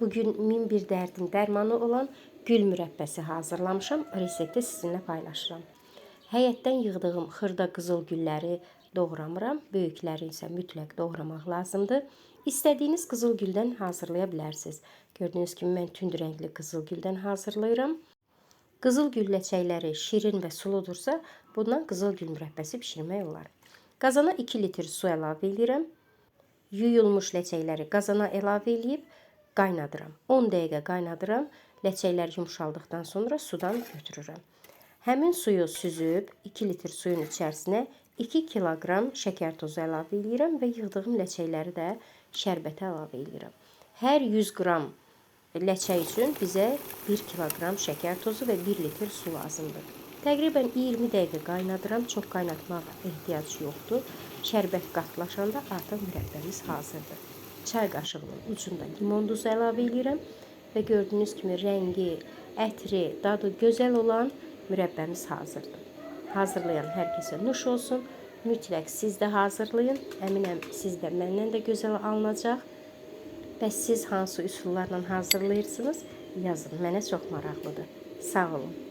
Bugün min bir dərdin dərmanı olan gül mürəbbəsi hazırlamışam. Resepti sizinlə paylaşıram. Həyətdən yığdığım xırda qızıl gülləri doğramıram. Böyükləri isə mütləq doğramaq lazımdır. İstədiyiniz qızıl güldən hazırlaya bilərsiniz. Gördüyünüz kimi mən tünd rəngli qızıl güldən hazırlayıram. Qızıl gül ləçəkləri şirin və suludursa, bundan qızıl gül mürəbbəsi bişirmək olar. Qazana 2 litr su əlavə edirəm. Yuyulmuş ləçəkləri qazana əlavə edib qaynadıram. 10 dəqiqə qaynadıram. Ləçəklər yumşaldıqdan sonra sudan götürürəm. Həmin suyu süzüb 2 litr suyun içərisinə 2 kiloqram şəkər tozu əlavə edirəm və yığdığım ləçəkləri də şərbətə əlavə edirəm. Hər 100 qram ləçək üçün bizə 1 kiloqram şəkər tozu və 1 litr su lazımdır. Təqribən 20 dəqiqə qaynadıram. Çox qaynatmağa ehtiyac yoxdur. Şərbət qatılaşanda artıq mürəbbəmiz hazırdır. Çay qaşığının ucunda limon duzu əlavə edirəm və gördüyünüz kimi rəngi, ətri, dadı gözəl olan mürəbbəmiz hazırdır. Hazırlayan hər kəsə nuş olsun. Mütləq siz də hazırlayın. Əminəm siz də məndən də gözəl alınacaq. Bəs siz hansı üsullarla hazırlayırsınız? Yazın, mənə çox maraqlıdır. Sağ olun.